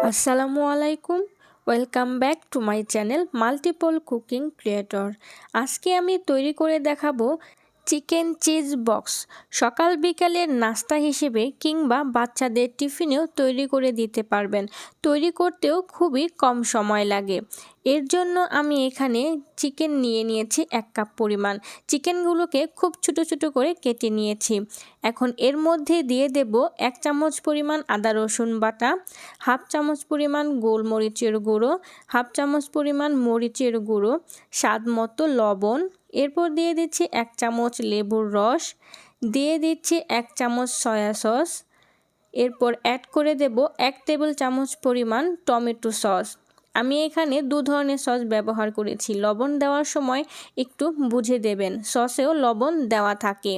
আসসালামু আলাইকুম, welcome back to my channel multiple cooking creator. আজকে আমি তৈরি করে দেখাবো চিকেন চিজ বক্স। সকাল বিকালের নাস্তা হিসেবে কিংবা বাচ্চাদের টিফিনেও তৈরি করে দিতে পারবেন। তৈরি করতেও খুবই কম সময় লাগে। এর জন্য আমি এখানে চিকেন নিয়ে নিয়েছি 1 কাপ পরিমাণ। চিকেনগুলোকে খুব ছোট ছোট করে কেটে নিয়েছি। এখন এর মধ্যে দিয়ে দেব 1 চামচ পরিমাণ আদা রসুন বাটা, হাফ চামচ পরিমাণ গোলমরিচের গুঁড়ো, হাফ চামচ পরিমাণ মরিচের গুঁড়ো, স্বাদ মতো লবণ। এরপর দিয়ে দিচ্ছি 1 চামচ লেবুর রস, দিয়ে দিচ্ছি 1 চামচ সয়া সস। এরপর অ্যাড করে দেব 1 টেবিল চামচ পরিমাণ টমেটো সস। আমি এখানে 2 ধরনের সস ব্যবহার করেছি। লবণ দেওয়ার সময় একটু বুঝে দেবেন, সসেও লবণ দেওয়া থাকে।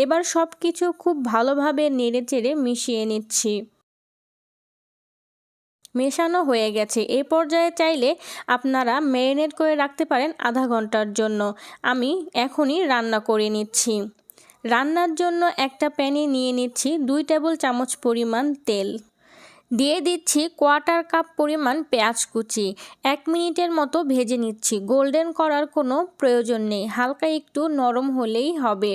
এবার সব কিছু খুব ভালোভাবে নেড়েচেড়ে মিশিয়ে নিচ্ছি। মেশানো হয়ে গেছে। এই পর্যায়ে চাইলে আপনারা ম্যারিনেট করে রাখতে পারেন আধা ঘন্টার জন্য। আমি এখনই রান্না করে নিচ্ছি। রান্নার জন্য একটা প্যানে নিয়ে নিচ্ছি 2 টেবিল চামচ পরিমাণ তেল। দিয়ে দিচ্ছি 1/4 কাপ পরিমাণ পেঁয়াজ কুচি। 1 মিনিটের মতো ভেজে নিচ্ছি। গোল্ডেন করার কোনো প্রয়োজন নেই, হালকা একটু নরম হলেই হবে।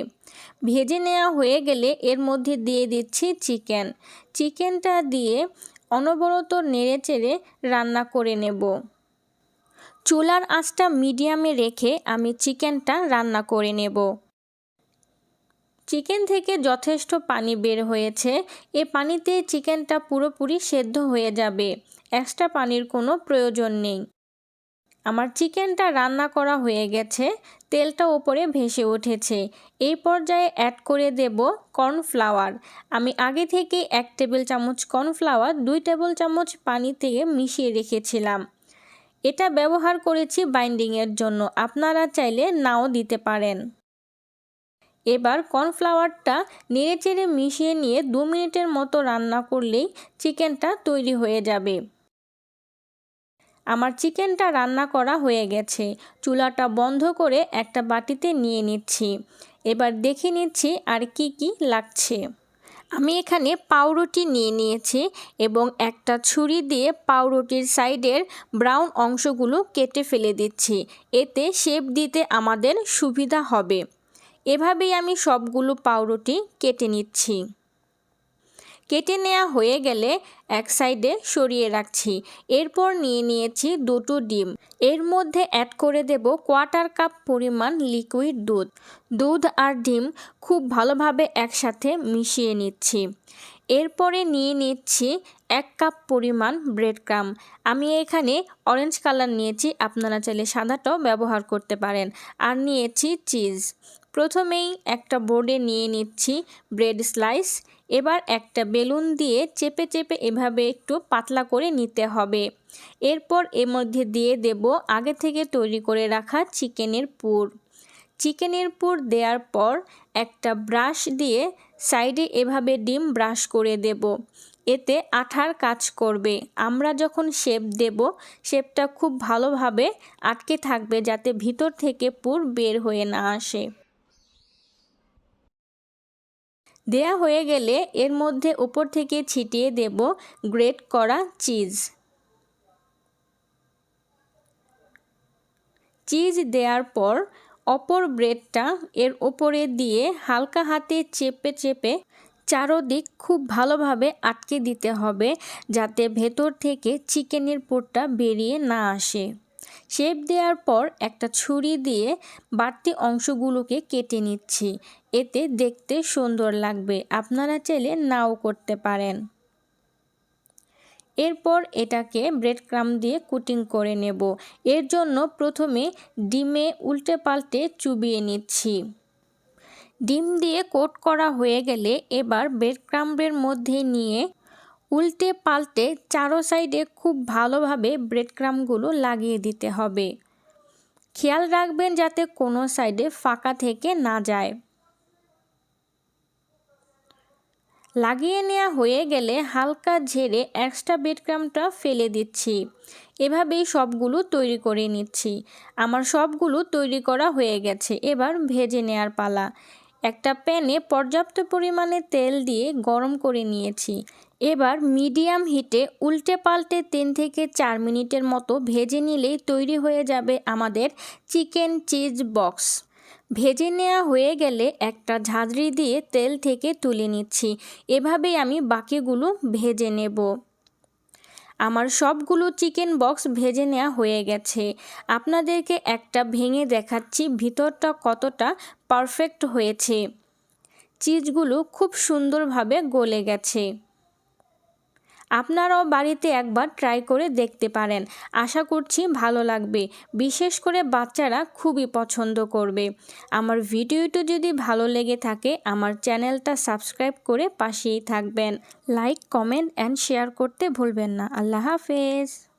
ভেজে নেওয়া হয়ে গেলে এর মধ্যে দিয়ে দিচ্ছি চিকেনটা দিয়ে অনবরত নেড়েচেড়ে রান্না করে নেব। চুলার আঁচটা মিডিয়ামে রেখে আমি চিকেনটা রান্না করে নেব। চিকেন থেকে যথেষ্ট পানি বের হয়েছে। এ পানিতে চিকেনটা পুরোপুরি সেদ্ধ হয়ে যাবে, এক্সট্রা পানির কোনো প্রয়োজন নেই। আমার চিকেনটা রান্না করা হয়ে গেছে, তেলটা উপরে ভেসে উঠেছে। এই পর্যায়ে অ্যাড করে দেব কর্নফ্লাওয়ার। আমি আগে থেকে 1 টেবিল চামচ কর্নফ্লাওয়ার 2 টেবিল চামচ পানি থেকে মিশিয়ে রেখেছিলাম। এটা ব্যবহার করেছি বাইন্ডিংয়ের জন্য, আপনারা চাইলে নাও দিতে পারেন। এবার কর্নফ্লাওয়ারটা নেড়েচেড়ে মিশিয়ে নিয়ে 2 মিনিটের মতো রান্না করলেই চিকেনটা তৈরি হয়ে যাবে। আমার চিকেনটা রান্না করা হয়ে গেছে। চুলাটা বন্ধ করে একটা বাটিতে নিয়ে নিচ্ছি। এবার দেখে নিচ্ছি আর কি কি লাগছে। আমি এখানে পাউরুটি নিয়ে নিয়েছি এবং একটা ছুরি দিয়ে পাউরুটির সাইডের ব্রাউন অংশগুলো কেটে ফেলে দিচ্ছি। এতে শেপ দিতে আমাদের সুবিধা হবে। এভাবেই আমি সবগুলো পাউরুটি কেটে নিচ্ছি। কেটে নেওয়া হয়ে গেলে এক সাইডে সরিয়ে রাখছি। এরপর নিয়ে নিয়েছি 2টো ডিম। এর মধ্যে অ্যাড করে দেব 1/4 কাপ পরিমাণ লিকুইড দুধ আর ডিম খুব ভালোভাবে একসাথে মিশিয়ে নিচ্ছি। এরপরে নিয়ে নিচ্ছি 1 কাপ পরিমাণ ব্রেড ক্রাম্ব। আমি এখানে অরেঞ্জ কালার নিয়েছি, আপনারা চাইলে সাদাটাও ব্যবহার করতে পারেন। আর নিয়েছি চিজ। প্রথমেই একটা বোর্ডে নিয়ে নিচ্ছি ব্রেড স্লাইস। এবার একটা বেলুন দিয়ে চেপে চেপে এভাবে একটু পাতলা করে নিতে হবে। এরপর এর মধ্যে দিয়ে দেব আগে থেকে তৈরি করে রাখা চিকেনের পুর দেওয়ার পর একটা ব্রাশ দিয়ে সাইডে এভাবে ডিম ব্রাশ করে দেব। এতে আঠার কাজ করবে। আমরা যখন শেপ দেব, শেপটা খুব ভালোভাবে আটকে থাকবে যাতে ভিতর থেকে পুর বের হয়ে না আসে। দেয়া হয়ে গেলে এর মধ্যে উপর থেকে ছিটিয়ে দেব গ্রেট করা চিজ দেওয়ার পর অপর ব্রেডটা এর উপরে দিয়ে হালকা হাতে চেপে চেপে চারদিক খুব ভালোভাবে আটকে দিতে হবে যাতে ভেতর থেকে চিকেনের পুরটা বেরিয়ে না আসে। শেপ দেওয়ার পর একটা ছুরি দিয়ে বাড়তি অংশগুলোকে কেটে নিচ্ছি। এতে দেখতে সুন্দর লাগবে, আপনারা চাইলে নাও করতে পারেন। এরপর এটাকে ব্রেড ক্রাম্ব দিয়ে কোটিং করে নেব। এর জন্য প্রথমে ডিমে উল্টে পাল্টে চুবিয়ে নিচ্ছি। ডিম দিয়ে কোট করা হয়ে গেলে এবার ব্রেড ক্রাম্বের মধ্যে নিয়ে উল্টে পাল্টে চারো সাইডে খুব ভালোভাবে ব্রেড ক্রাম্বগুলো লাগিয়ে দিতে হবে। খেয়াল রাখবেন যাতে কোনো সাইডে ফাঁকা থেকে না যায়। লাগিয়ে নেওয়া হয়ে গেলে হালকা ঝেড়ে এক্সট্রা ব্রেড ক্রাম্বটা ফেলে দিচ্ছি। এভাবেই সবগুলো তৈরি করে নিচ্ছি। আমার সবগুলো তৈরি করা হয়ে গেছে। এবার ভেজে নেওয়ার পালা। একটা প্যানে পর্যাপ্ত পরিমাণে তেল দিয়ে গরম করে নিয়েছি। এবার মিডিয়াম হিটে উল্টে পাল্টে 3 থেকে 4 মিনিটের মতো ভেজে নিলেই তৈরি হয়ে যাবে আমাদের চিকেন চিজ বক্স। ভেজে নেওয়া হয়ে গেলে একটা ঝাঁঝরি দিয়ে তেল থেকে তুলে নিচ্ছি। এভাবেই আমি বাকিগুলো ভেজে নেব। আমার সবগুলো চিকেন বক্স ভেজে নেওয়া হয়ে গেছে। আপনাদেরকে একটা ভেঙে দেখাচ্ছি ভিতরটা কতটা পারফেক্ট হয়েছে। চিজগুলো খুব সুন্দরভাবে গলে গেছে। আপনারাও বাড়িতে একবার ট্রাই করে দেখতে পারেন। আশা করছি ভালো লাগবে। বিশেষ করে বাচ্চারা খুবই পছন্দ করবে। আমার ভিডিওটি যদি ভালো লেগে থাকে আমার চ্যানেলটা সাবস্ক্রাইব করে পাশেই থাকবেন। লাইক, কমেন্ট অ্যান্ড শেয়ার করতে ভুলবেন না। আল্লাহ হাফেজ।